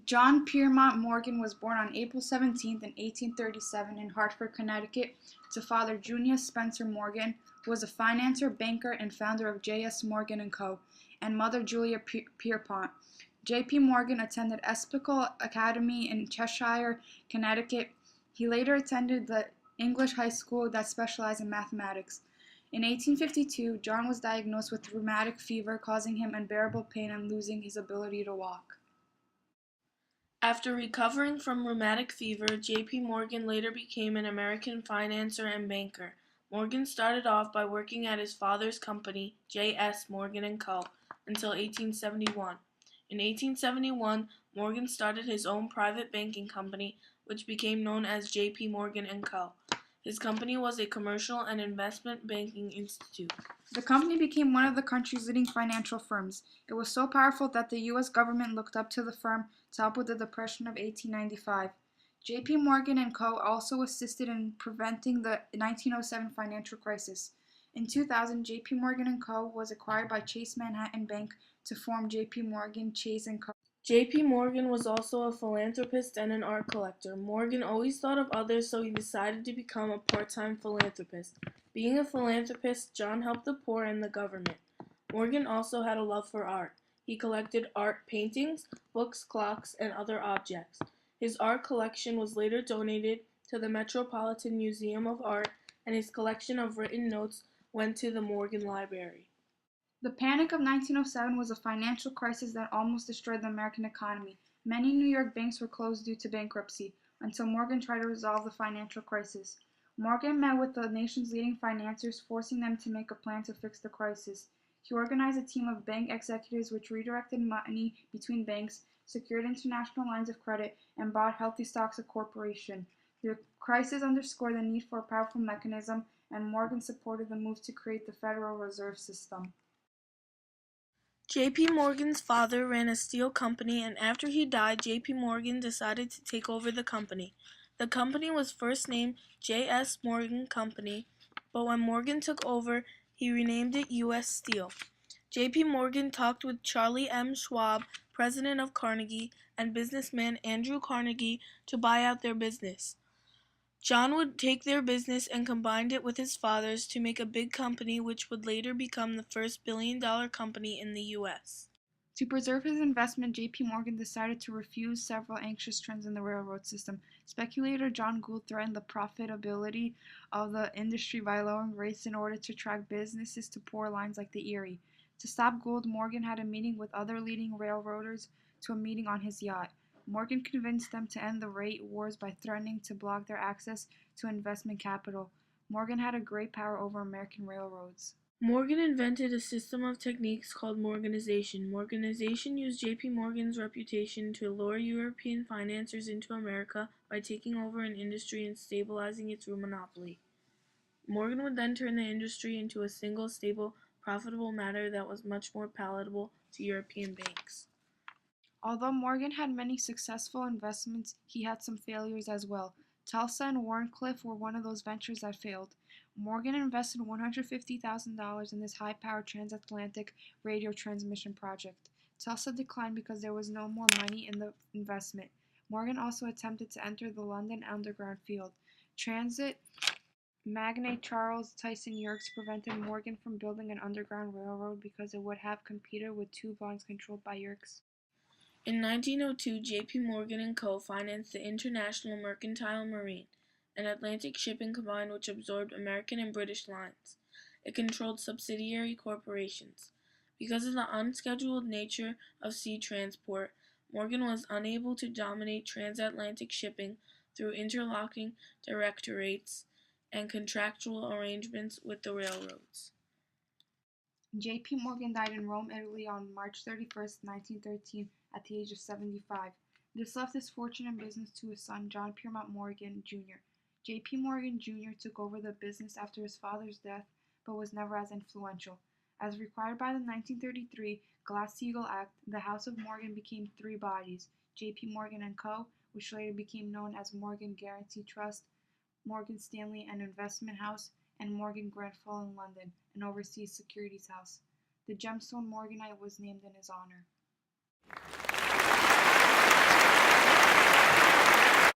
John Piermont Morgan was born on April 17th, 1837 in Hartford, Connecticut, to father Junius Spencer Morgan, who was a financier, banker, and founder of J.S. Morgan & Co., and mother Julia Pierpont. J.P. Morgan attended Episcopal Academy in Cheshire, Connecticut. He later attended the English high school that specialized in mathematics. In 1852, John was diagnosed with rheumatic fever, causing him unbearable pain and losing his ability to walk. After recovering from rheumatic fever, J.P. Morgan later became an American financier and banker. Morgan started off by working at his father's company, J.S. Morgan & Co., until 1871. In 1871, Morgan started his own private banking company, which became known as J.P. Morgan & Co. His company was a commercial and investment banking institute. The company became one of the country's leading financial firms. It was so powerful that the U.S. government looked up to the firm to help with the Depression of 1895. J.P. Morgan & Co. also assisted in preventing the 1907 financial crisis. In 2000, J.P. Morgan & Co. was acquired by Chase Manhattan Bank to form J.P. Morgan Chase & Co. J.P. Morgan was also a philanthropist and an art collector. Morgan always thought of others, so he decided to become a part-time philanthropist. Being a philanthropist, John helped the poor and the government. Morgan also had a love for art. He collected art paintings, books, clocks, and other objects. His art collection was later donated to the Metropolitan Museum of Art, and his collection of written notes went to the Morgan Library. The Panic of 1907 was a financial crisis that almost destroyed the American economy. Many New York banks were closed due to bankruptcy, until Morgan tried to resolve the financial crisis. Morgan met with the nation's leading financiers, forcing them to make a plan to fix the crisis. He organized a team of bank executives which redirected money between banks, secured international lines of credit, and bought healthy stocks of corporation. The crisis underscored the need for a powerful mechanism, and Morgan supported the move to create the Federal Reserve System. J.P. Morgan's father ran a steel company, and after he died, J.P. Morgan decided to take over the company. The company was first named J.S. Morgan Company, but when Morgan took over, he renamed it U.S. Steel. J.P. Morgan talked with Charlie M. Schwab, president of Carnegie, and businessman Andrew Carnegie to buy out their business. John would take their business and combined it with his father's to make a big company which would later become the first billion-dollar company in the U.S. To preserve his investment, J.P. Morgan decided to refuse several anxious trends in the railroad system. Speculator John Gould threatened the profitability of the industry by lowering rates in order to attract businesses to poor lines like the Erie. To stop Gould, Morgan had a meeting with other leading railroaders to a meeting on his yacht. Morgan convinced them to end the rate wars by threatening to block their access to investment capital. Morgan had a great power over American railroads. Morgan invented a system of techniques called Morganization. Morganization used J.P. Morgan's reputation to lure European financiers into America by taking over an industry and stabilizing it through monopoly. Morgan would then turn the industry into a single, stable, profitable matter that was much more palatable to European banks. Although Morgan had many successful investments, he had some failures as well. Tulsa and Warncliffe were one of those ventures that failed. Morgan invested $150,000 in this high-powered transatlantic radio transmission project. Tulsa declined because there was no more money in the investment. Morgan also attempted to enter the London Underground field. Transit magnate Charles Tyson Yerkes prevented Morgan from building an underground railroad because it would have competed with tube lines controlled by Yerkes. In 1902, J.P. Morgan & Co. financed the International Mercantile Marine, an Atlantic shipping combine which absorbed American and British lines. It controlled subsidiary corporations. Because of the unscheduled nature of sea transport, Morgan was unable to dominate transatlantic shipping through interlocking directorates and contractual arrangements with the railroads. J.P. Morgan died in Rome, Italy on March 31, 1913, at the age of 75. This left his fortune and business to his son, John Piermont Morgan, Jr. J.P. Morgan, Jr. took over the business after his father's death, but was never as influential. As required by the 1933 Glass-Steagall Act, the House of Morgan became three bodies: J.P. Morgan & Co., which later became known as Morgan Guaranty Trust, Morgan Stanley, an investment house, and Morgan Grenfell in London, an overseas securities house. The gemstone Morganite was named in his honor.